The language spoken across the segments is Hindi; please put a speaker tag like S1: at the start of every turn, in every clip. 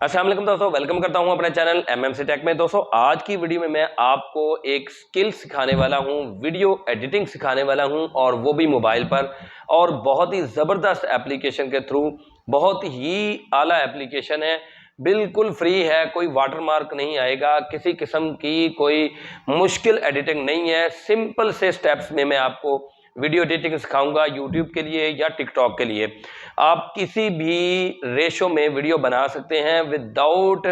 S1: अस्सलाम वालेकुम दोस्तों, वेलकम करता हूं अपने चैनल एमएमसी टेक में। दोस्तों आज की वीडियो में मैं आपको एक स्किल सिखाने वाला हूं, वीडियो एडिटिंग सिखाने वाला हूं और वो भी मोबाइल पर, और बहुत ही ज़बरदस्त एप्लीकेशन के थ्रू। बहुत ही आला एप्लीकेशन है, बिल्कुल फ्री है, कोई वाटरमार्क नहीं आएगा, किसी किस्म की कोई मुश्किल एडिटिंग नहीं है। सिंपल से स्टेप्स में मैं आपको वीडियो एडिटिंग सिखाऊंगा यूट्यूब के लिए या टिकटॉक के लिए। आप किसी भी रेशो में वीडियो बना सकते हैं विदाउट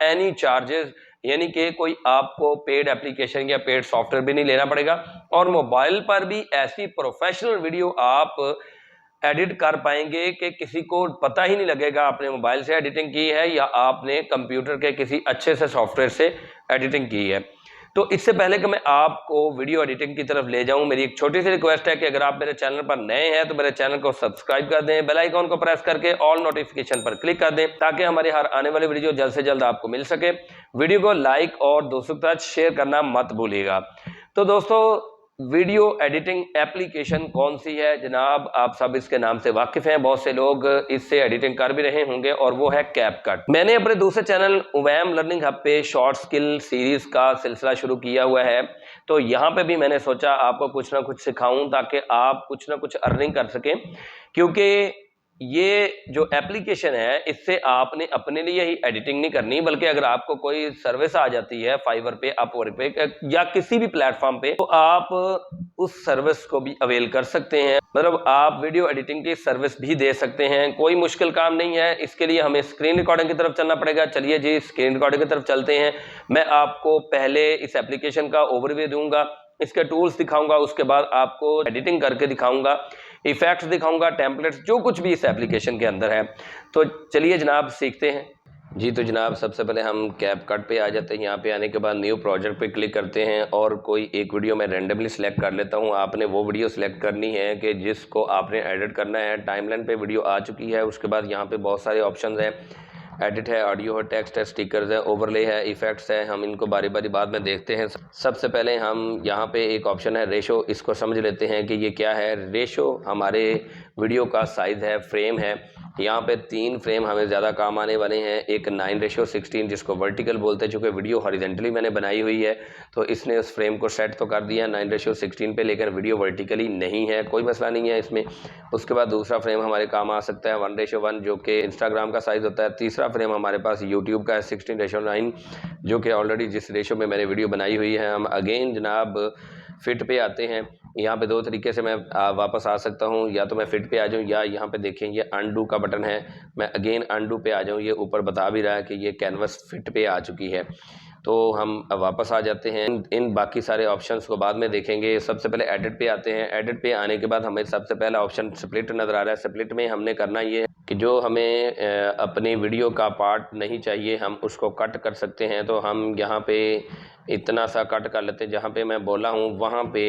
S1: एनी चार्जेस, यानी कि कोई आपको पेड एप्लीकेशन या पेड सॉफ्टवेयर भी नहीं लेना पड़ेगा। और मोबाइल पर भी ऐसी प्रोफेशनल वीडियो आप एडिट कर पाएंगे कि किसी को पता ही नहीं लगेगा आपने मोबाइल से एडिटिंग की है या आपने कंप्यूटर के किसी अच्छे से सॉफ्टवेयर से एडिटिंग की है। तो इससे पहले कि मैं आपको वीडियो एडिटिंग की तरफ ले जाऊं, मेरी एक छोटी सी रिक्वेस्ट है कि अगर आप मेरे चैनल पर नए हैं तो मेरे चैनल को सब्सक्राइब कर दें, बेल आइकॉन को प्रेस करके ऑल नोटिफिकेशन पर क्लिक कर दें ताकि हमारी हर आने वाली वीडियो जल्द से जल्द आपको मिल सके। वीडियो को लाइक और दोस्तों के साथ शेयर करना मत भूलिएगा। तो दोस्तों, वीडियो एडिटिंग एप्लीकेशन कौन सी है जनाब, आप सब इसके नाम से वाकिफ हैं, बहुत से लोग इससे एडिटिंग कर भी रहे होंगे, और वो है कैपकट। मैंने अपने दूसरे चैनल उवैम लर्निंग हब पे शॉर्ट स्किल सीरीज का सिलसिला शुरू किया हुआ है, तो यहाँ पे भी मैंने सोचा आपको कुछ ना कुछ सिखाऊं ताकि आप कुछ ना कुछ अर्निंग कर सकें। क्योंकि ये जो एप्लीकेशन है इससे आपने अपने लिए ही एडिटिंग नहीं करनी, बल्कि अगर आपको कोई सर्विस आ जाती है फाइवर पे, अपवर्क पे या किसी भी प्लेटफॉर्म पे, तो आप उस सर्विस को भी अवेल कर सकते हैं। मतलब आप वीडियो एडिटिंग की सर्विस भी दे सकते हैं, कोई मुश्किल काम नहीं है। इसके लिए हमें स्क्रीन रिकॉर्डिंग की तरफ चलना पड़ेगा। चलिए जी, स्क्रीन रिकॉर्डिंग की तरफ चलते हैं। मैं आपको पहले इस एप्लीकेशन का ओवरव्यू दूंगा, इसके टूल्स दिखाऊंगा, उसके बाद आपको एडिटिंग करके दिखाऊंगा, इफेक्ट्स दिखाऊंगा, टेम्पलेट्स, जो कुछ भी इस एप्लीकेशन के अंदर है। तो चलिए जनाब सीखते हैं जी। तो जनाब सबसे पहले हम कैपकट पे आ जाते हैं। यहाँ पे आने के बाद न्यू प्रोजेक्ट पे क्लिक करते हैं और कोई एक वीडियो मैं रैंडमली सिलेक्ट कर लेता हूँ। आपने वो वीडियो सिलेक्ट करनी है कि जिसको आपने एडिट करना है। टाइमलाइन पे वीडियो आ चुकी है। उसके बाद यहाँ पे बहुत सारे ऑप्शन हैं, एडिट है, ऑडियो है, टेक्स्ट है, स्टिकर्स है, ओवरले है, इफेक्ट्स है। हम इनको बारी बारी बाद में देखते हैं। सबसे पहले हम यहाँ पे एक ऑप्शन है रेशो, इसको समझ लेते हैं कि ये क्या है। रेशो हमारे वीडियो का साइज़ है, फ्रेम है। यहाँ पे 3 फ्रेम हमें ज़्यादा काम आने वाले हैं। एक 9:16 जिसको वर्टिकल बोलते हैं, चूँकि वीडियो हॉरिजेंटली मैंने बनाई हुई है तो इसने उस फ्रेम को सेट तो कर दिया 9:16 पे, लेकिन वीडियो वर्टिकली नहीं है, कोई मसला नहीं है इसमें। उसके बाद दूसरा फ्रेम हमारे काम आ सकता है 1:1 जो कि इंस्टाग्राम का साइज़ होता है। तीसरा फ्रेम हमारे पास यूट्यूब का है 16:9 जो कि ऑलरेडी जिस रेशो में मैंने वीडियो बनाई हुई है। हम अगेन जनाब फिट पे आते हैं। यहाँ पे 2 तरीके से मैं वापस आ सकता हूँ, या तो मैं फिट पे आ जाऊँ या यहाँ पे देखें ये अनडू का बटन है, मैं अगेन अनडू पे आ जाऊँ। ये ऊपर बता भी रहा है कि ये कैनवस फिट पे आ चुकी है, तो हम वापस आ जाते हैं। इन बाकी सारे ऑप्शंस को बाद में देखेंगे। सबसे पहले एडिट पे आते हैं। एडिट पे आने के बाद हमें सबसे पहला ऑप्शन स्प्लिट नज़र आ रहा है। स्प्लिट में हमने करना ये है कि जो हमें अपनी वीडियो का पार्ट नहीं चाहिए हम उसको कट कर सकते हैं। तो हम यहाँ पे इतना सा कट कर लेते हैं, जहाँ पे मैं बोला हूँ वहाँ पे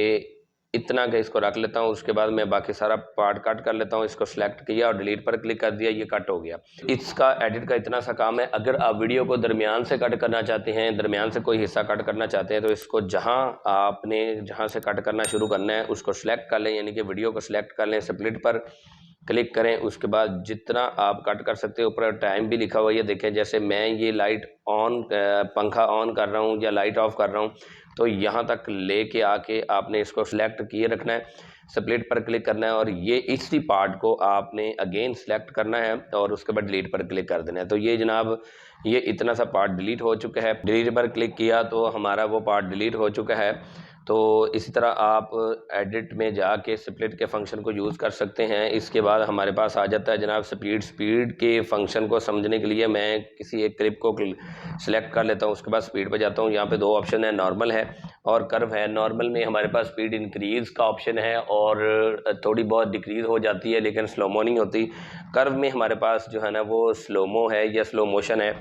S1: इतना का इसको रख लेता हूँ। उसके बाद मैं बाकी सारा पार्ट कट कर लेता हूँ। इसको सिलेक्ट किया और डिलीट पर क्लिक कर दिया, ये कट हो गया। इसका एडिट का इतना सा काम है। अगर आप वीडियो को दरमियान से कट करना चाहते हैं, दरमियान से कोई हिस्सा कट करना चाहते हैं, तो इसको जहाँ से कट करना शुरू करना है उसको सिलेक्ट कर लें, यानी कि वीडियो को सिलेक्ट कर लें, स्प्लिट पर क्लिक करें। उसके बाद जितना आप कट कर सकते हो, ऊपर टाइम भी लिखा हुआ है, ये देखें। जैसे मैं ये लाइट ऑन, पंखा ऑन कर रहा हूँ या लाइट ऑफ कर रहा हूँ, तो यहाँ तक लेके आके आपने इसको सिलेक्ट किए रखना है, स्प्लिट पर क्लिक करना है और ये इसी पार्ट को आपने अगेन सिलेक्ट करना है और उसके बाद डिलीट पर क्लिक कर देना है। तो ये जनाब ये इतना सा पार्ट डिलीट हो चुका है। डिलीट पर क्लिक किया तो हमारा वो पार्ट डिलीट हो चुका है। तो इसी तरह आप एडिट में जाके स्प्लिट के फंक्शन को यूज़ कर सकते हैं। इसके बाद हमारे पास आ जाता है जनाब स्पीड के फंक्शन को समझने के लिए मैं किसी एक क्लिप को सिलेक्ट कर लेता हूँ। उसके बाद स्पीड पे जाता हूँ। यहाँ पे 2 ऑप्शन है, नॉर्मल है और कर्व है। नॉर्मल में हमारे पास स्पीड इंक्रीज़ का ऑप्शन है और थोड़ी बहुत डिक्रीज़ हो जाती है, लेकिन स्लोमो नहीं होती। कर्व में हमारे पास जो है ना वो स्लोमो है या स्लो मोशन है।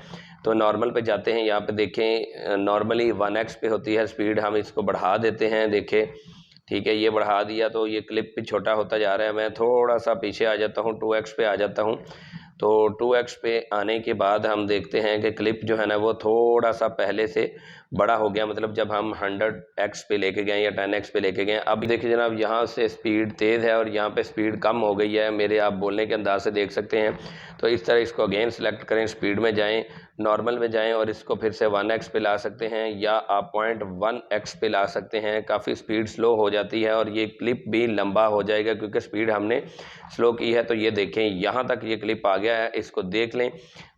S1: तो नॉर्मल पे जाते हैं। यहाँ पे देखें नॉर्मली 1x पे होती है स्पीड, हम इसको बढ़ा देते हैं। देखें, ठीक है, ये बढ़ा दिया तो ये क्लिप भी छोटा होता जा रहा है। मैं थोड़ा सा पीछे आ जाता हूँ, 2x पे आ जाता हूँ। तो 2x पे आने के बाद हम देखते हैं कि क्लिप जो है ना वो थोड़ा सा पहले से बड़ा हो गया, मतलब जब हम 100x पे लेके गए या 10x पे लेके गए। अब देखिए जनाब यहाँ से स्पीड तेज़ है और यहाँ पे स्पीड कम हो गई है, मेरे आप बोलने के अंदाज से देख सकते हैं। तो इस तरह इसको अगेन सेलेक्ट करें, स्पीड में जाएं, नॉर्मल में जाएं और इसको फिर से 1x पे ला सकते हैं या आप 0.1x पे ला सकते हैं। काफ़ी स्पीड स्लो हो जाती है और ये क्लिप भी लंबा हो जाएगा क्योंकि स्पीड हमने स्लो की है। तो ये देखें यहाँ तक ये क्लिप आ गया है, इसको देख लें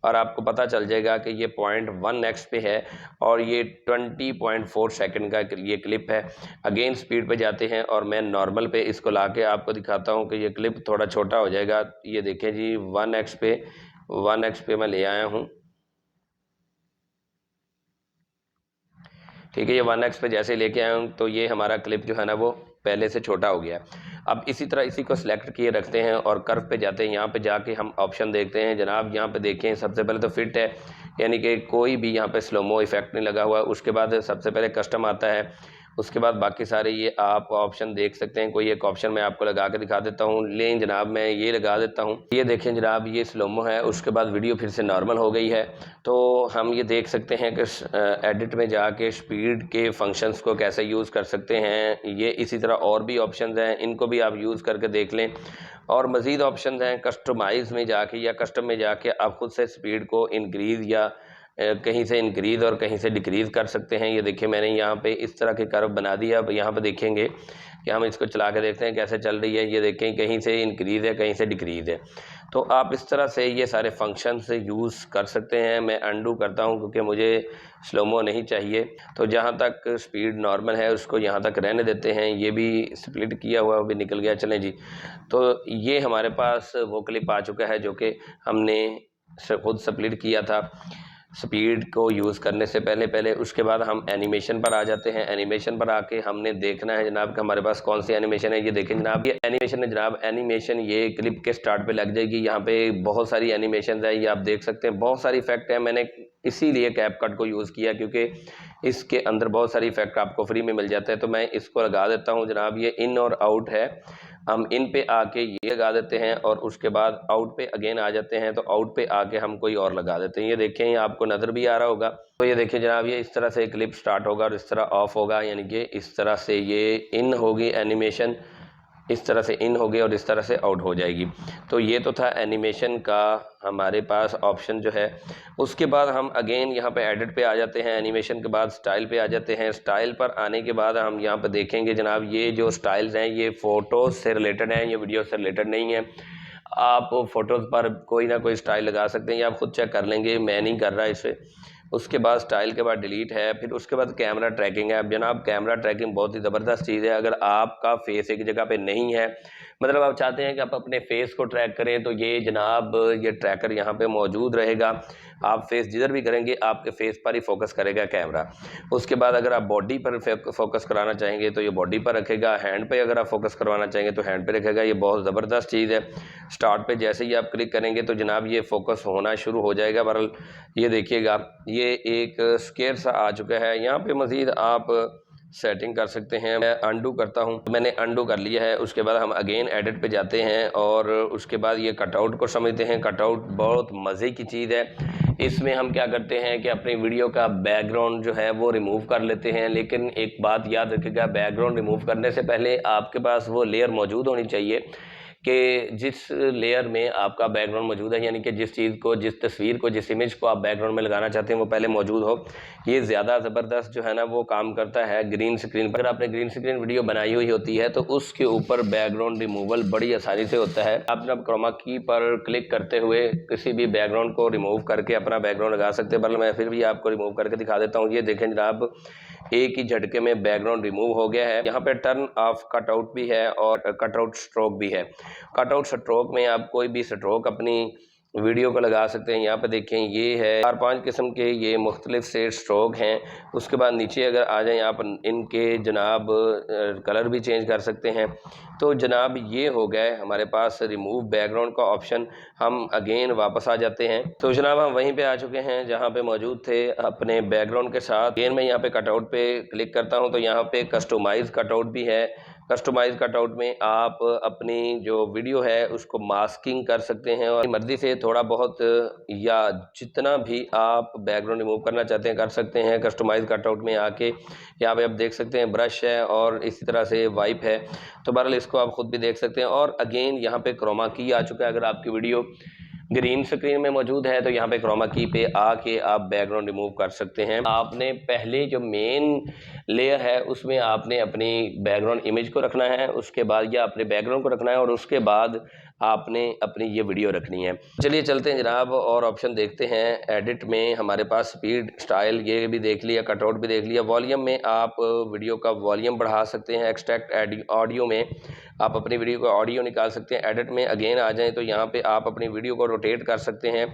S1: और आपको पता चल जाएगा कि ये 0.1x पे है और ये 20.4 सेकंड का ये क्लिप है। अगेन स्पीड पे जाते हैं और मैं नॉर्मल पे इसको ला के आपको दिखाता हूँ कि ये क्लिप थोड़ा छोटा हो जाएगा। ये देखें जी 1x पे मैं ले आया हूँ, ठीक है। ये 1x पे जैसे लेके आया हूँ तो ये हमारा क्लिप जो है ना वो पहले से छोटा हो गया। अब इसी तरह इसी को सिलेक्ट किए रखते हैं और कर्व पे जाते हैं। यहाँ पे जाके हम ऑप्शन देखते हैं जनाब, यहाँ पे देखें सबसे पहले तो फिट है, यानी कि कोई भी यहाँ पे स्लोमो इफेक्ट नहीं लगा हुआ। उसके बाद सबसे पहले कस्टम आता है, उसके बाद बाकी सारे ये आप ऑप्शन देख सकते हैं। कोई एक ऑप्शन मैं आपको लगा के दिखा देता हूँ, लें जनाब मैं ये लगा देता हूँ। ये देखें जनाब ये स्लोमो है, उसके बाद वीडियो फिर से नॉर्मल हो गई है। तो हम ये देख सकते हैं कि एडिट में जाके स्पीड के फंक्शंस को कैसे यूज़ कर सकते हैं। ये इसी तरह और भी ऑप्शन हैं, इनको भी आप यूज़ करके देख लें। और मज़ीद ऑप्शन हैं कस्टमाइज़ में जाके या कस्टम में जाके आप खुद से स्पीड को इंक्रीज़ या कहीं से इंक्रीज़ और कहीं से डिक्रीज़ कर सकते हैं। ये देखिए मैंने यहाँ पे इस तरह के कर्व बना दिया। अब यहाँ पे देखेंगे कि हम इसको चला के देखते हैं कैसे चल रही है। ये देखें कहीं से इंक्रीज़ है कहीं से डिक्रीज़ है। तो आप इस तरह से ये सारे फंक्शन से यूज़ कर सकते हैं। मैं अंडू करता हूँ क्योंकि मुझे स्लोमो नहीं चाहिए। तो जहाँ तक स्पीड नॉर्मल है उसको यहाँ तक रहने देते हैं। ये भी स्प्लिट किया हुआ भी निकल गया, चलें जी। तो ये हमारे पास वो क्लिप आ चुका है जो कि हमने खुद स्प्लिट किया था स्पीड को यूज़ करने से पहले। उसके बाद हम एनिमेशन पर आ जाते हैं। एनिमेशन पर आके हमने देखना है जनाब कि हमारे पास कौन सी एनिमेशन है। ये देखें जनाब ये एनिमेशन है जनाब, एनिमेशन ये क्लिप के स्टार्ट पे लग जाएगी। यहाँ पे बहुत सारी एनिमेशन है, ये आप देख सकते हैं, बहुत सारी इफेक्ट है। मैंने इसीलिए कैपकट को यूज़ किया क्योंकि इसके अंदर बहुत सारी इफेक्ट आपको फ्री में मिल जाते हैं। तो मैं इसको लगा देता हूँ जनाब, ये इन और आउट है, हम इन पे आके ये लगा देते हैं और उसके बाद आउट पे अगेन आ जाते हैं। तो आउट पे आके हम कोई और लगा देते हैं। ये देखें ये आपको नज़र भी आ रहा होगा। तो ये देखिए जनाब ये इस तरह से क्लिप स्टार्ट होगा और इस तरह ऑफ होगा, यानी कि इस तरह से ये इन होगी एनिमेशन, इस तरह से इन होगी और इस तरह से आउट हो जाएगी। तो ये तो था एनिमेशन का हमारे पास ऑप्शन जो है। उसके बाद हम अगेन यहाँ पे एडिट पे आ जाते हैं, एनिमेशन के बाद स्टाइल पे आ जाते हैं। स्टाइल पर आने के बाद हम यहाँ पे देखेंगे जनाब ये जो स्टाइल्स हैं ये फ़ोटोज़ से रिलेटेड हैं, ये वीडियो से रिलेटेड नहीं है। आप फ़ोटोज़ पर कोई ना कोई स्टाइल लगा सकते हैं या आप खुद चेक कर लेंगे, मैं नहीं कर रहा इसे। उसके बाद स्टाइल के बाद डिलीट है, फिर उसके बाद कैमरा ट्रैकिंग है। अब जनाब कैमरा ट्रैकिंग बहुत ही ज़बरदस्त चीज़ है। अगर आपका फेस एक जगह पे नहीं है, मतलब आप चाहते हैं कि आप अपने फेस को ट्रैक करें, तो ये जनाब ये ट्रैकर यहाँ पे मौजूद रहेगा। आप फेस जिधर भी करेंगे आपके फेस पर ही फोकस करेगा कैमरा। उसके बाद अगर आप बॉडी पर फोकस कराना चाहेंगे तो ये बॉडी पर रखेगा, हैंड पे अगर आप फोकस करवाना चाहेंगे तो हैंड पे रखेगा। ये बहुत ज़बरदस्त चीज़ है। स्टार्ट पे जैसे ही आप क्लिक करेंगे तो जनाब ये फोकस होना शुरू हो जाएगा। बहरहाल ये देखिएगा ये एक स्केयर सा आ चुका है। यहाँ पे मज़ीद आप सेटिंग कर सकते हैं। मैं अंडू करता हूँ, मैंने अंडू कर लिया है। उसके बाद हम अगेन एडिट पे जाते हैं और उसके बाद ये कटआउट को समझते हैं। कटआउट बहुत मज़े की चीज़ है। इसमें हम क्या करते हैं कि अपनी वीडियो का बैकग्राउंड जो है वो रिमूव कर लेते हैं। लेकिन एक बात याद रखिएगा, बैकग्राउंड रिमूव करने से पहले आपके पास वो लेयर मौजूद होनी चाहिए कि जिस लेयर में आपका बैकग्राउंड मौजूद है, यानी कि जिस चीज़ को, जिस तस्वीर को, जिस इमेज को आप बैकग्राउंड में लगाना चाहते हैं वो पहले मौजूद हो। ये ज़्यादा ज़बरदस्त जो है ना वो काम करता है ग्रीन स्क्रीन पर। अगर आपने ग्रीन स्क्रीन वीडियो बनाई हुई होती है तो उसके ऊपर बैकग्राउंड रिमूवल बड़ी आसानी से होता है। आप जब क्रोमा की पर क्लिक करते हुए किसी भी बैकग्राउंड को रिमूव करके अपना बैकग्राउंड लगा सकते हैं। बल्कि मैं फिर भी आपको रिमूव करके दिखा देता हूँ। ये देखें जनाब एक ही झटके में बैकग्राउंड रिमूव हो गया है। यहाँ पे टर्न ऑफ कटआउट भी है और कटआउट स्ट्रोक भी है। कटआउट स्ट्रोक में आप कोई भी स्ट्रोक अपनी वीडियो को लगा सकते हैं। यहाँ पे देखें ये है 4-5 किस्म के ये मुख्तलिफ से स्ट्रोक हैं। उसके बाद नीचे अगर आ जाएं आप इनके जनाब कलर भी चेंज कर सकते हैं। तो जनाब ये हो गए हमारे पास रिमूव बैकग्राउंड का ऑप्शन। हम अगेन वापस आ जाते हैं। तो जनाब हम वहीं पे आ चुके हैं जहाँ पे मौजूद थे अपने बैकग्राउंड के साथ। अगेन मैं यहाँ पे कटआउट पे क्लिक करता हूँ तो यहाँ पे कस्टमाइज कटआउट भी है कस्टमाइज कटआउट में आप अपनी जो वीडियो है उसको मास्किंग कर सकते हैं और मर्जी से थोड़ा बहुत या जितना भी आप बैकग्राउंड रिमूव करना चाहते हैं कर सकते हैं। कस्टमाइज कटआउट में आके यहाँ पे आप देख सकते हैं ब्रश है और इसी तरह से वाइप है, तो बहरहाल इसको आप खुद भी देख सकते हैं। और अगेन यहाँ पे क्रोमा की आ चुका है। अगर आपकी वीडियो ग्रीन स्क्रीन में मौजूद है तो यहाँ पे क्रोमा की पे आके आप बैकग्राउंड रिमूव कर सकते हैं। आपने पहले जो मेन लेयर है उसमें आपने अपनी बैकग्राउंड इमेज को रखना है, उसके बाद या अपने बैकग्राउंड को रखना है और उसके बाद आपने अपनी ये वीडियो रखनी है। चलिए चलते हैं जनाब और ऑप्शन देखते हैं। एडिट में हमारे पास स्पीड, स्टाइल ये भी देख लिया, कटआउट भी देख लिया। वॉल्यूम में आप वीडियो का वॉल्यूम बढ़ा सकते हैं। एक्सट्रैक्ट ऑडियो में आप अपनी वीडियो का ऑडियो निकाल सकते हैं। एडिट में अगेन आ जाएं तो यहाँ पे आप अपनी वीडियो को रोटेट कर सकते हैं।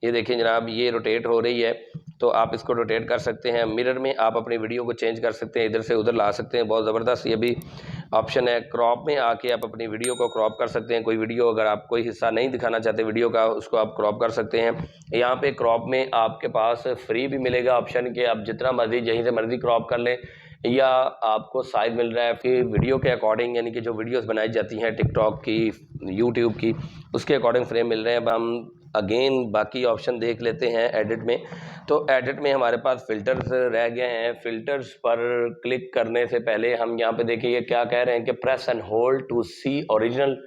S1: ये देखिए जनाब ये रोटेट हो रही है तो आप इसको रोटेट कर सकते हैं। मिरर में आप अपनी वीडियो को चेंज कर सकते हैं, इधर से उधर ला सकते हैं, बहुत ज़बरदस्त ये भी ऑप्शन है। क्रॉप में आके आप अपनी वीडियो को क्रॉप कर सकते हैं। कोई वीडियो अगर आप कोई हिस्सा नहीं दिखाना चाहते वीडियो का, उसको आप क्रॉप कर सकते हैं। यहाँ पे क्रॉप में आपके पास फ्री भी मिलेगा ऑप्शन कि आप जितना मर्जी जहीं से मर्जी क्रॉप कर लें, या आपको साइज मिल रहा है कि वीडियो के अकॉर्डिंग, यानी कि जो वीडियोस बनाई जाती हैं टिकटॉक की, यूट्यूब की, उसके अकॉर्डिंग फ्रेम मिल रहे हैं। अब हम अगेन बाकी ऑप्शन देख लेते हैं एडिट में। तो एडिट में हमारे पास फ़िल्टर्स रह गए हैं। फ़िल्टर्स पर क्लिक करने से पहले हम यहाँ पे देखिए ये क्या कह रहे हैं कि press and hold to see original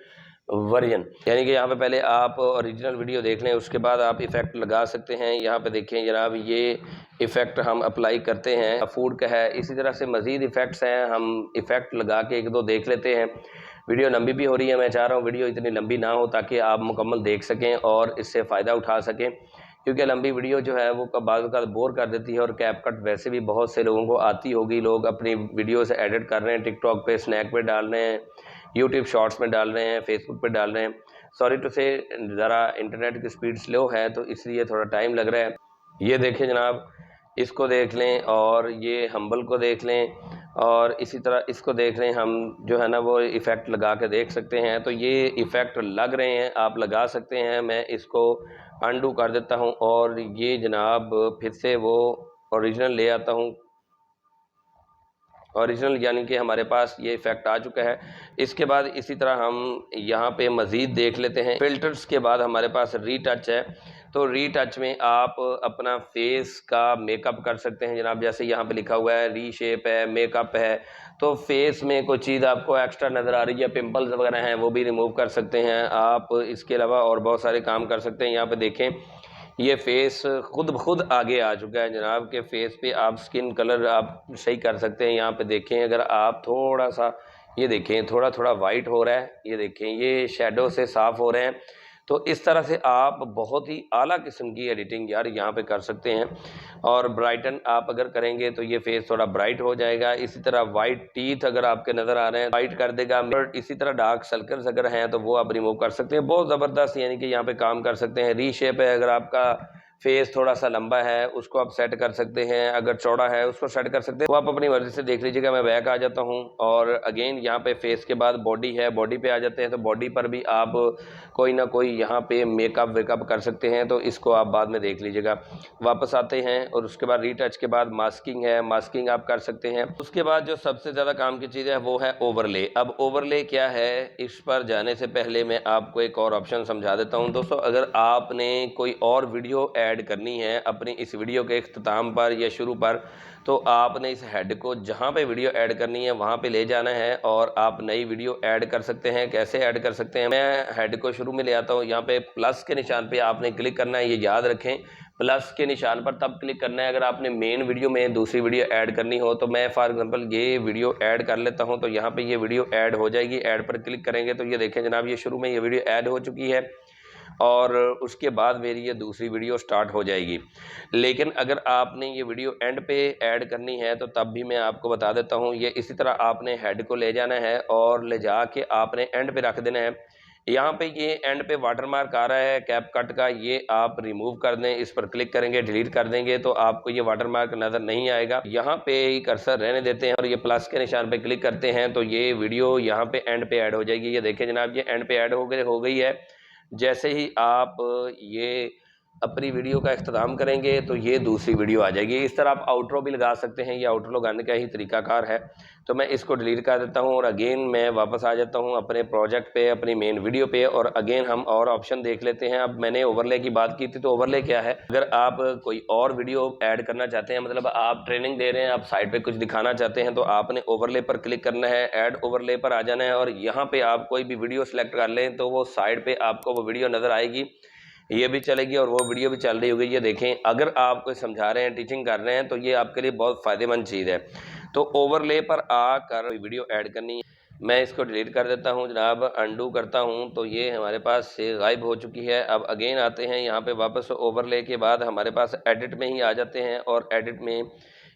S1: version, यानी कि यहाँ पे पहले आप ओरिजिनल वीडियो देख लें, उसके बाद आप इफ़ेक्ट लगा सकते हैं। यहाँ पे देखें जनाब ये इफ़ेक्ट हम अप्लाई करते हैं, फूड का है। इसी तरह से मज़ीद इफ़ेक्ट्स हैं, हम इफ़ेक्ट लगा के एक दो देख लेते हैं। वीडियो लंबी भी हो रही है, मैं चाह रहा हूँ वीडियो इतनी लंबी ना हो ताकि आप मुकम्मल देख सकें और इससे फ़ायदा उठा सकें, क्योंकि लंबी वीडियो जो है वो बाज़ का बोर कर देती है। और कैपकट वैसे भी बहुत से लोगों को आती होगी, लोग अपनी वीडियो से एडिट कर रहे हैं, टिकटॉक पे, स्नैक पे डाल रहे हैं, यूट्यूब शॉर्ट्स में डाल रहे हैं, फेसबुक पे डाल रहे हैं। सॉरी टू से ज़रा इंटरनेट की स्पीड स्लो है तो इसलिए थोड़ा टाइम लग रहा है। ये देखें जनाब, इसको देख लें और ये हम्बल को देख लें और इसी तरह इसको देख लें। हम जो है ना वो इफ़ेक्ट लगा के देख सकते हैं। तो ये इफ़ेक्ट लग रहे हैं, आप लगा सकते हैं। मैं इसको अनडू कर देता हूँ और ये जनाब फिर से वो ओरिजिनल ले आता हूँ। ओरिजिनल यानी कि हमारे पास ये इफ़ेक्ट आ चुका है। इसके बाद इसी तरह हम यहाँ पे मज़ीद देख लेते हैं। फ़िल्टर्स के बाद हमारे पास रीटच है। तो रीटच में आप अपना फेस का मेकअप कर सकते हैं जनाब। जैसे यहाँ पे लिखा हुआ है रीशेप है, मेकअप है, तो फेस में कोई चीज़ आपको एक्स्ट्रा नज़र आ रही है, पिंपल्स वगैरह हैं, वो भी रिमूव कर सकते हैं आप। इसके अलावा और बहुत सारे काम कर सकते हैं। यहाँ पे देखें ये फेस खुद ब खुद आगे आ चुका है जनाब के फेस पे आप स्किन कलर आप सही कर सकते हैं। यहाँ पे देखें अगर आप थोड़ा सा ये देखें थोड़ा थोड़ा वाइट हो रहा है, ये देखें ये शेडो से साफ़ हो रहे हैं। तो इस तरह से आप बहुत ही आला किस्म की एडिटिंग यार यहाँ पे कर सकते हैं। और ब्राइटन आप अगर करेंगे तो ये फेस थोड़ा ब्राइट हो जाएगा। इसी तरह वाइट टीथ अगर आपके नज़र आ रहे हैं वाइट कर देगा। इसी तरह डार्क सर्कल्स अगर हैं तो वो आप रिमूव कर सकते हैं। बहुत ज़बरदस्त यानी कि यहाँ पे काम कर सकते हैं। रीशेप है, अगर आपका फेस थोड़ा सा लंबा है उसको आप सेट कर सकते हैं, अगर चौड़ा है उसको सेट कर सकते हैं। वो आप अपनी मर्जी से देख लीजिएगा। मैं बैक आ जाता हूँ और अगेन यहाँ पे फेस के बाद बॉडी है, बॉडी पे आ जाते हैं। तो बॉडी पर भी आप कोई ना कोई यहाँ पे मेकअप वेकअप कर सकते हैं, तो इसको आप बाद में देख लीजिएगा। वापस आते हैं और उसके बाद रीटच के बाद मास्किंग है, मास्किंग आप कर सकते हैं। उसके बाद जो सबसे ज़्यादा काम की चीज़ है वो है ओवरले। अब ओवरले क्या है, इस पर जाने से पहले मैं आपको एक और ऑप्शन समझा देता हूँ। दोस्तों अगर आपने कोई और वीडियो ऐड करनी है अपनी इस वीडियो के इख्तिताम पर या शुरू पर, तो आपने इस हेड को जहाँ पे वीडियो ऐड करनी है वहाँ पे ले जाना है और आप नई वीडियो ऐड कर सकते हैं। कैसे ऐड कर सकते हैं, मैं हेड को शुरू में ले आता हूँ। यहाँ पे प्लस के निशान पे आपने क्लिक करना है, ये याद रखें। प्लस के निशान पर तब क्लिक करना है अगर आपने मेन वीडियो में दूसरी वीडियो ऐड करनी हो। तो मैं फॉर एग्जांपल ये वीडियो ऐड कर लेता हूँ, तो यहाँ पे ये वीडियो ऐड हो जाएगी। ऐड पर क्लिक करेंगे तो ये देखें जनाब ये शुरू में ये वीडियो ऐड हो चुकी है और उसके बाद मेरी ये दूसरी वीडियो स्टार्ट हो जाएगी। लेकिन अगर आपने ये वीडियो एंड पे ऐड करनी है तो तब भी मैं आपको बता देता हूँ। ये इसी तरह आपने हेड को ले जाना है और ले जा के आपने एंड पे रख देना है। यहाँ पे ये एंड पे वाटरमार्क आ रहा है कैपकट का, ये आप रिमूव कर दें। इस पर क्लिक करेंगे, डिलीट कर देंगे तो आपको ये वाटरमार्क नज़र नहीं आएगा। यहाँ पे ही कर्सर रहने देते हैं और ये प्लस के निशान पे क्लिक करते हैं तो ये वीडियो यहाँ पे एंड पे ऐड हो जाएगी। ये देखें जनाब ये एंड पे ऐड हो गई है। जैसे ही आप ये अपनी वीडियो का इख्तिताम करेंगे तो ये दूसरी वीडियो आ जाएगी। इस तरह आप आउट्रो भी लगा सकते हैं, ये आउट्रो लगाने का ही तरीकाकार है। तो मैं इसको डिलीट कर देता हूँ और अगेन मैं वापस आ जाता हूँ अपने प्रोजेक्ट पे, अपनी मेन वीडियो पे, और अगेन हम और ऑप्शन देख लेते हैं। अब मैंने ओवरले की बात की थी, तो ओवरले क्या है, अगर आप कोई और वीडियो ऐड करना चाहते हैं, मतलब आप ट्रेनिंग दे रहे हैं, आप साइड पे कुछ दिखाना चाहते हैं, तो आपने ओवरले पर क्लिक करना है, ऐड ओवरले पर आ जाना है और यहाँ पे आप कोई भी वीडियो सेलेक्ट कर लें तो वो साइड पे आपको वो वीडियो नजर आएगी, ये भी चलेगी और वो वीडियो भी चल रही होगी। ये देखें, अगर आप कोई समझा रहे हैं, टीचिंग कर रहे हैं, तो ये आपके लिए बहुत फ़ायदेमंद चीज़ है। तो ओवरले पर आकर वीडियो ऐड करनी है। मैं इसको डिलीट कर देता हूँ जनाब, अंडू करता हूँ तो ये हमारे पास से गायब हो चुकी है। अब अगेन आते हैं यहाँ पे वापस, ओवरले के बाद हमारे पास एडिट में ही आ जाते हैं और एडिट में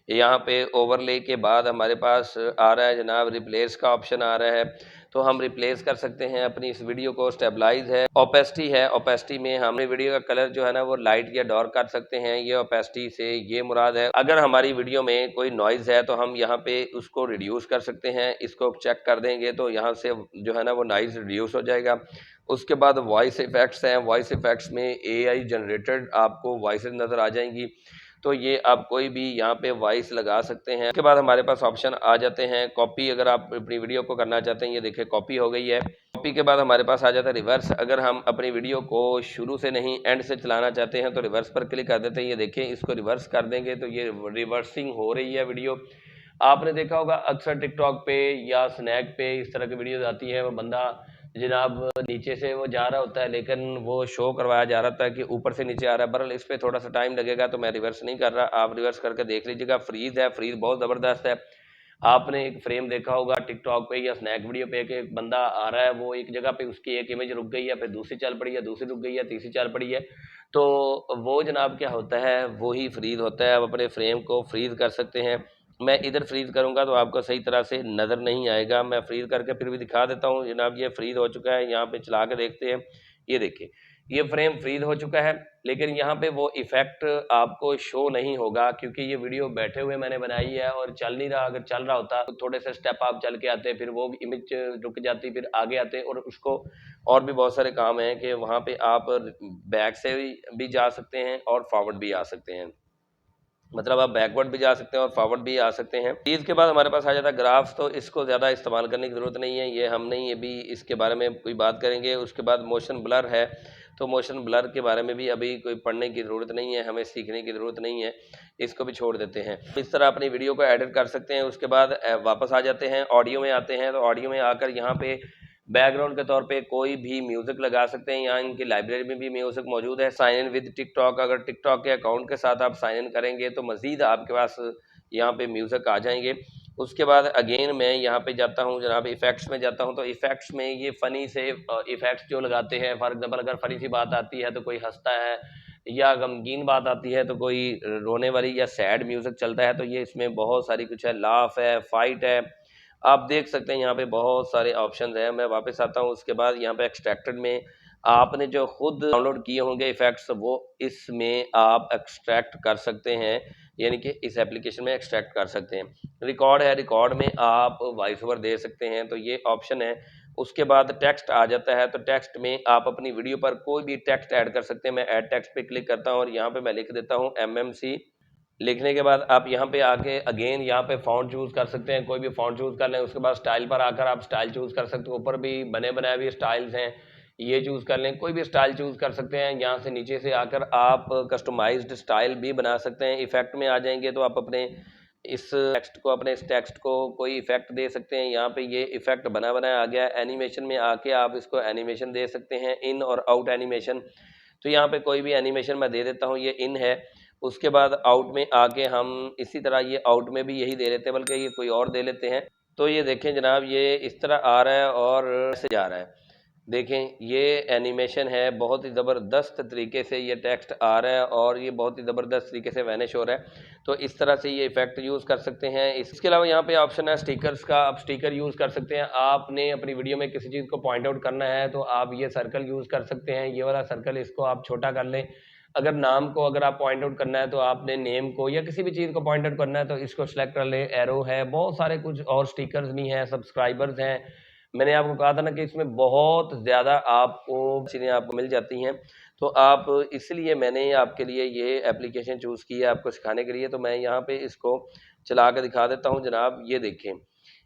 S1: यहाँ पे ओवरले के बाद हमारे पास आ रहा है जनाब रिप्लेस का ऑप्शन आ रहा है। तो हम रिप्लेस कर सकते हैं अपनी इस वीडियो को। स्टेबलाइज है, ओपेसिटी है, ओपेसिटी में हमने वीडियो का कलर जो है ना वो लाइट या डार्क कर सकते हैं, ये ओपेसिटी से ये मुराद है। अगर हमारी वीडियो में कोई नॉइज़ है तो हम यहाँ पे उसको रिड्यूस कर सकते हैं, इसको चेक कर देंगे तो यहाँ से जो है ना वो नॉइज़ रिड्यूस हो जाएगा। उसके बाद वॉइस इफेक्ट्स हैं, वॉइस इफेक्ट्स में AI जनरेटेड आपको वॉइसेस नज़र आ जाएंगी, तो ये आप कोई भी यहाँ पे वॉइस लगा सकते हैं। उसके बाद हमारे पास ऑप्शन आ जाते हैं कॉपी, अगर आप अपनी वीडियो को करना चाहते हैं, ये देखिए कॉपी हो गई है। कॉपी के बाद हमारे पास आ जाता है रिवर्स, अगर हम अपनी वीडियो को शुरू से नहीं एंड से चलाना चाहते हैं तो रिवर्स पर क्लिक कर देते हैं। ये देखिए, इसको रिवर्स कर देंगे तो ये रिवर्सिंग हो रही है वीडियो। आपने देखा होगा अक्सर टिकटॉक पे या स्नैक पे इस तरह की वीडियोज आती है, वो बंदा जनाब नीचे से वो जा रहा होता है लेकिन वो शो करवाया जा रहा था कि ऊपर से नीचे आ रहा है। बहरहाल इस पर थोड़ा सा टाइम लगेगा तो मैं रिवर्स नहीं कर रहा, आप रिवर्स करके देख लीजिएगा। फ्रीज है, फ्रीज बहुत ज़बरदस्त है। आपने एक फ्रेम देखा होगा टिकटॉक पे या स्नैक वीडियो पे कि एक बंदा आ रहा है, वो एक जगह पे उसकी एक इमेज रुक गई है, फिर दूसरी चल पड़ी है, दूसरी रुक गई है, तीसरी चल पड़ी है, तो वो जनाब क्या होता है, वो ही फ्रीज होता है। आप अपने फ्रेम को फ्रीज कर सकते हैं। मैं इधर फ्रीज करूंगा तो आपको सही तरह से नज़र नहीं आएगा, मैं फ्रीज करके फिर भी दिखा देता हूँ जनाब। ये फ्रीज हो चुका है, यहाँ पे चला के देखते हैं। ये देखिए, ये फ्रेम फ्रीज हो चुका है, लेकिन यहाँ पे वो इफेक्ट आपको शो नहीं होगा क्योंकि ये वीडियो बैठे हुए मैंने बनाई है और चल नहीं रहा। अगर चल रहा होता तो थोड़े से स्टेप आप चल के आते, फिर वो इमेज रुक जाती, फिर आगे आते, और उसको और भी बहुत सारे काम हैं कि वहाँ पे आप बैक से भी जा सकते हैं और फॉरवर्ड भी आ सकते हैं, मतलब आप बैकवर्ड भी जा सकते हैं और फॉरवर्ड भी आ सकते हैं। इसके बाद हमारे पास आ जाता है ग्राफ्स, तो इसको ज़्यादा इस्तेमाल करने की ज़रूरत नहीं है, ये हम नहीं, ये भी इसके बारे में कोई बात करेंगे। उसके बाद मोशन ब्लर है, तो मोशन ब्लर के बारे में भी अभी कोई पढ़ने की ज़रूरत नहीं है, हमें सीखने की ज़रूरत नहीं है, इसको भी छोड़ देते हैं। इस तरह अपनी वीडियो को एडिट कर सकते हैं। उसके बाद वापस आ जाते हैं, ऑडियो में आते हैं, तो ऑडियो में आकर यहाँ पे बैकग्राउंड के तौर पे कोई भी म्यूजिक लगा सकते हैं। यहाँ इनकी लाइब्रेरी में भी म्यूजिक मौजूद है। साइन इन विद टिकटॉक, अगर टिकटॉक के अकाउंट के साथ आप साइन इन करेंगे तो मजीद आपके पास यहाँ पे म्यूजिक आ जाएंगे। उसके बाद अगेन मैं यहाँ पे जाता हूँ जनाब, इफेक्ट्स में जाता हूँ, तो इफेक्ट्स में ये फनी से इफेक्ट्स जो लगाते हैं, फॉर एग्जाम्पल अगर फनी सी बात आती है तो कोई हंसता है, या गमगीन बात आती है तो कोई रोने वाली या सैड म्यूजिक चलता है, तो ये इसमें बहुत सारी कुछ है, लाफ है, फाइट है, आप देख सकते हैं यहाँ पे बहुत सारे ऑप्शंस हैं। मैं वापस आता हूँ, उसके बाद यहाँ पे एक्सट्रैक्टेड में आपने जो खुद डाउनलोड किए होंगे इफेक्ट्स, वो इसमें आप एक्सट्रैक्ट कर सकते हैं, यानी कि इस एप्लीकेशन में एक्सट्रैक्ट कर सकते हैं। रिकॉर्ड है, रिकॉर्ड में आप वॉइस ओवर दे सकते हैं, तो ये ऑप्शन है। उसके बाद टेक्स्ट आ जाता है, तो टेक्स्ट में आप अपनी वीडियो पर कोई भी टेक्स्ट ऐड कर सकते हैं। मैं ऐड टेक्स्ट पे क्लिक करता हूँ और यहाँ पे मैं लिख देता हूँ MMC। लिखने के बाद आप यहाँ पे आके अगेन यहाँ पे फॉन्ट चूज़ कर सकते हैं, कोई भी फॉन्ट चूज़ कर लें। उसके बाद स्टाइल पर आकर आप स्टाइल चूज़ कर सकते हो, ऊपर भी बने बनाए हुए स्टाइल्स हैं, ये चूज़ कर लें, कोई भी स्टाइल चूज़ कर सकते हैं। यहाँ से नीचे से आकर आप कस्टमाइज्ड स्टाइल भी बना सकते हैं। इफेक्ट में आ जाएंगे तो आप अपने इस टेक्स्ट को कोई इफेक्ट दे सकते हैं। यहाँ पे ये इफेक्ट बना बनाया आ गया है। एनिमेशन में आके आप इसको एनिमेशन दे सकते हैं, इन और आउट एनिमेशन। तो यहाँ पे कोई भी एनिमेशन मैं दे देता हूँ, ये इन है। उसके बाद आउट में आके हम इसी तरह ये आउट में भी यही दे लेते हैं, बल्कि ये कोई और दे लेते हैं। तो ये देखें जनाब, ये इस तरह आ रहा है और ऐसे जा रहा है। देखें, ये एनिमेशन है, बहुत ही ज़बरदस्त तरीके से ये टेक्स्ट आ रहा है और ये बहुत ही ज़बरदस्त तरीके से वैनिश हो रहा है। तो इस तरह से ये इफेक्ट यूज़ कर सकते हैं। इसके अलावा यहाँ पे ऑप्शन है स्टिकर्स का, आप स्टिकर यूज़ कर सकते हैं। आपने अपनी वीडियो में किसी चीज़ को पॉइंट आउट करना है तो आप ये सर्कल यूज़ कर सकते हैं, ये वाला सर्कल, इसको आप छोटा कर लें। अगर नाम को अगर आप पॉइंट आउट करना है तो आपने नेम को या किसी भी चीज़ को पॉइंट आउट करना है तो इसको सेलेक्ट कर लें। एरो है, बहुत सारे कुछ और स्टिकर्स भी हैं, सब्सक्राइबर्स हैं, मैंने आपको कहा था ना कि इसमें बहुत ज़्यादा आपको चीज़ें आपको मिल जाती हैं, तो आप इसलिए मैंने आपके लिए ये एप्लीकेशन चूज़ की है आपको सिखाने के लिए। तो मैं यहाँ पे इसको चला के दिखा देता हूँ जनाब, ये देखें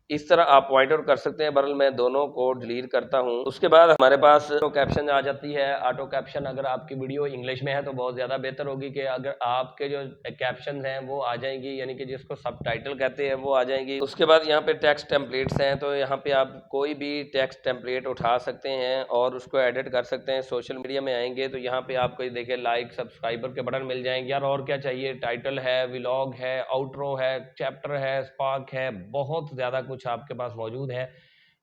S1: इस तरह आप पॉइंट आउट कर सकते हैं। बहरहाल मैं दोनों को डिलीट करता हूं। उसके बाद हमारे पास ऑटो कैप्शन आ जाती है। ऑटो कैप्शन अगर आपकी वीडियो इंग्लिश में है तो बहुत ज़्यादा बेहतर होगी कि अगर आपके जो कैप्शन हैं वो आ जाएंगी, यानी कि जिसको सबटाइटल कहते हैं वो आ जाएंगी। उसके बाद यहाँ पे टेक्स्ट टेम्पलेट्स हैं, तो यहाँ पे आप कोई भी टेक्स्ट टेम्पलेट उठा सकते हैं और उसको एडिट कर सकते हैं। सोशल मीडिया में आएंगे तो यहाँ पे आपको देखिए लाइक सब्सक्राइबर के बटन मिल जाएंगे। यार और क्या चाहिए, टाइटल है, व्लॉग है, आउटरो है, चैप्टर है, स्पार्क है, बहुत ज़्यादा कुछ आपके पास मौजूद है।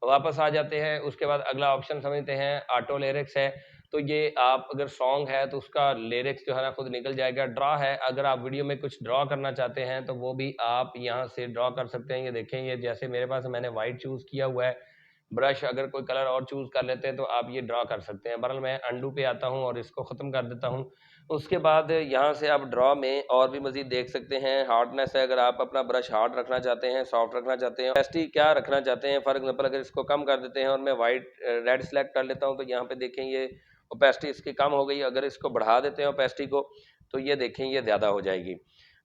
S1: वापस आ जाते हैं, उसके बाद अगला ऑप्शन समझते हैं, ऑटो लिरिक्स है। तो ये आप अगर सॉन्ग है तो उसका लिरिक्स जो है ना खुद निकल जाएगा। ड्रा है, अगर आप वीडियो में कुछ ड्रॉ करना चाहते हैं तो वो भी आप यहाँ से ड्रॉ कर सकते हैं। ये देखें, ये जैसे मेरे पास मैंने वाइट चूज़ किया हुआ है। ब्रश अगर कोई कलर और चूज़ कर लेते हैं तो आप ये ड्रॉ कर सकते हैं। बहरहाल मैं अंडू पे आता हूँ और इसको ख़त्म कर देता हूँ। उसके बाद यहाँ से आप ड्रॉ में और भी मज़ीद देख सकते हैं। हार्डनेस है, अगर आप अपना ब्रश हार्ड रखना चाहते हैं, सॉफ्ट रखना चाहते हैं, ओपेसिटी क्या रखना चाहते हैं। फॉर एग्जांपल अगर इसको कम कर देते हैं और मैं वाइट रेड सेलेक्ट कर लेता हूँ तो यहाँ पे देखें ये ओपेसिटी इसकी कम हो गई। अगर इसको बढ़ा देते हैं ओपेसिटी को तो ये देखें ये ज़्यादा हो जाएगी।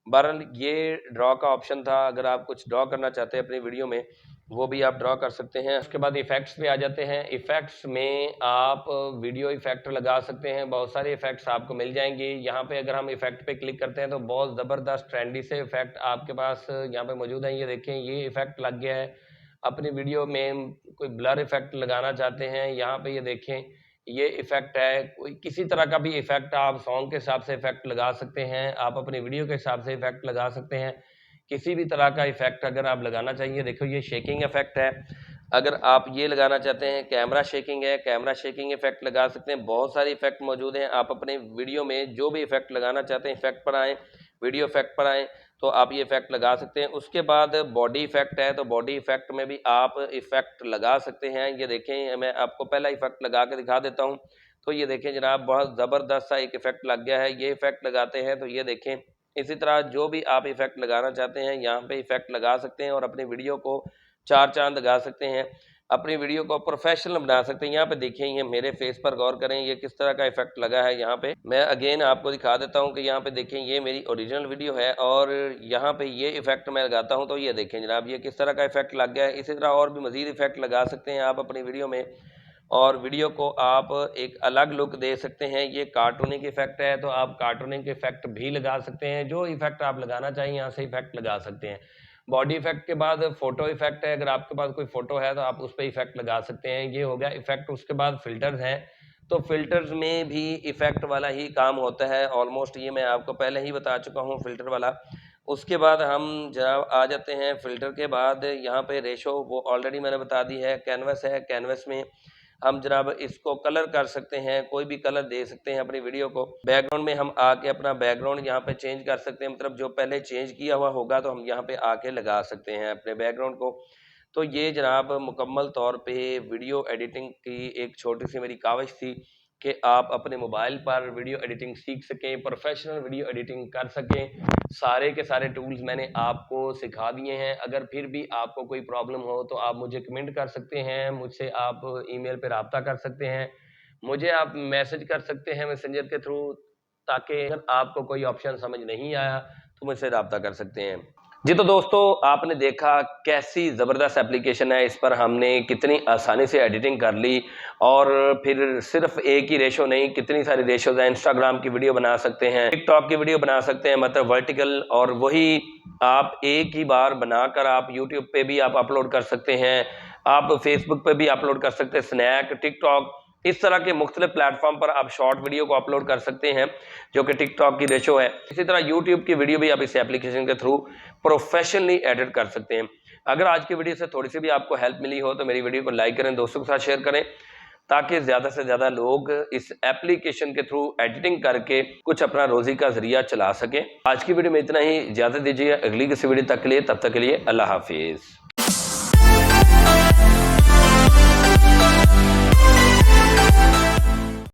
S1: बहरहाल ये ड्रॉ का ऑप्शन था, अगर आप कुछ ड्रॉ करना चाहते हैं अपनी वीडियो में वो भी आप ड्रॉ कर सकते हैं। उसके बाद इफेक्ट्स पे आ जाते हैं। इफेक्ट्स में आप वीडियो इफेक्ट लगा सकते हैं, बहुत सारे इफेक्ट्स आपको मिल जाएंगे। यहाँ पे अगर हम इफेक्ट पे क्लिक करते हैं तो बहुत ज़बरदस्त ट्रेंडी से इफेक्ट आपके पास यहाँ पे मौजूद हैं। ये देखें ये इफेक्ट लग गया है। अपनी वीडियो में कोई ब्लर इफेक्ट लगाना चाहते हैं, यहाँ पे ये देखें ये इफेक्ट है। कोई किसी तरह का भी इफेक्ट आप सॉन्ग के हिसाब से इफेक्ट लगा सकते हैं, आप अपनी वीडियो के हिसाब से इफेक्ट लगा सकते हैं। किसी भी तरह का इफेक्ट अगर आप लगाना चाहिए, देखो ये शेकिंग इफेक्ट है, अगर आप ये लगाना चाहते हैं, कैमरा शेकिंग है, कैमरा शेकिंग इफेक्ट लगा सकते हैं। बहुत सारे इफेक्ट मौजूद हैं। आप अपने वीडियो में जो भी इफेक्ट लगाना चाहते हैं इफेक्ट पर आएँ, वीडियो इफेक्ट पर आएँ तो आप ये इफेक्ट लगा सकते हैं। उसके बाद बॉडी इफेक्ट है, तो बॉडी इफेक्ट में भी आप इफेक्ट लगा सकते हैं। ये देखें मैं आपको पहला इफेक्ट लगा के दिखा देता हूँ। तो ये देखें जनाब बहुत ज़बरदस्त सा एक इफेक्ट लग गया है। ये इफेक्ट लगाते हैं तो ये देखें इसी तरह जो भी आप इफेक्ट लगाना चाहते हैं यहाँ पे इफेक्ट लगा सकते हैं और अपनी वीडियो को चार चांद लगा सकते हैं, अपनी वीडियो को प्रोफेशनल बना सकते हैं। यहाँ पे देखिए ये मेरे फेस पर गौर करें ये किस तरह का इफेक्ट लगा है। यहाँ पे मैं अगेन आपको दिखा देता हूँ कि यहाँ पे देखें ये मेरी ओरिजिनल वीडियो है और यहाँ पे ये इफेक्ट मैं लगाता हूँ तो ये देखें जनाब ये किस तरह का इफेक्ट लग गया है। इसी तरह और भी मजीद इफेक्ट लगा सकते हैं आप अपनी वीडियो में और वीडियो को आप एक अलग लुक दे सकते हैं। ये कार्टूनिक इफेक्ट है तो आप कार्टूनिक इफेक्ट भी लगा सकते हैं। जो इफेक्ट आप लगाना चाहिए यहाँ से इफेक्ट लगा सकते हैं। बॉडी इफेक्ट के बाद फोटो इफेक्ट है, अगर आपके पास कोई फोटो है तो आप उस पर इफेक्ट लगा सकते हैं। ये हो गया इफेक्ट। उसके बाद फिल्टर्स हैं, तो फिल्टर्स में भी इफेक्ट वाला ही काम होता है ऑलमोस्ट, ये मैं आपको पहले ही बता चुका हूँ फिल्टर वाला। उसके बाद हम जब आ जाते हैं फिल्टर के बाद यहाँ पे रेशो वो ऑलरेडी मैंने बता दी है। कैनवस है, कैनवस में हम जनाब इसको कलर कर सकते हैं, कोई भी कलर दे सकते हैं अपनी वीडियो को। बैकग्राउंड में हम आके अपना बैकग्राउंड यहाँ पे चेंज कर सकते हैं, मतलब जो पहले चेंज किया हुआ होगा तो हम यहाँ पे आके लगा सकते हैं अपने बैकग्राउंड को। तो ये जनाब मुकम्मल तौर पे वीडियो एडिटिंग की एक छोटी सी मेरी काविश थी कि आप अपने मोबाइल पर वीडियो एडिटिंग सीख सकें, प्रोफेशनल वीडियो एडिटिंग कर सकें। सारे के सारे टूल्स मैंने आपको सिखा दिए हैं। अगर फिर भी आपको कोई प्रॉब्लम हो तो आप मुझे कमेंट कर सकते हैं, मुझसे आप ईमेल पे रब्ता कर सकते हैं, मुझे आप मैसेज कर सकते हैं मैसेंजर के थ्रू, ताकि अगर आपको कोई ऑप्शन समझ नहीं आया तो मुझसे रब्ता कर सकते हैं। जी तो दोस्तों आपने देखा कैसी ज़बरदस्त एप्लीकेशन है, इस पर हमने कितनी आसानी से एडिटिंग कर ली और फिर सिर्फ एक ही रेशो नहीं कितनी सारी रेशोज हैं। इंस्टाग्राम की वीडियो बना सकते हैं, टिकटॉक की वीडियो बना सकते हैं, मतलब वर्टिकल, और वही आप एक ही बार बनाकर आप यूट्यूब पे भी आप अपलोड कर सकते हैं, आप फेसबुक पे भी अपलोड कर सकते हैं, स्नैक, टिकटॉक, इस तरह के मुख्तलिफ प्लेटफॉर्म पर आप शॉर्ट वीडियो को अपलोड कर सकते हैं जो कि टिकटॉक की रेशो है। इसी तरह यूट्यूब की वीडियो भी आप इस एप्लीकेशन के थ्रू प्रोफेशनली एडिट कर सकते हैं। अगर आज की वीडियो से थोड़ी सी भी आपको हेल्प मिली हो तो मेरी वीडियो को लाइक करें, दोस्तों के साथ शेयर करें, ताकि ज़्यादा से ज़्यादा लोग इस एप्लीकेशन के थ्रू एडिटिंग करके कुछ अपना रोज़ी का जरिया चला सकें। आज की वीडियो में इतना ही, इजाज़त दीजिए अगली किसी वीडियो तक के लिए, तब तक के लिए अल्लाह हाफिज़।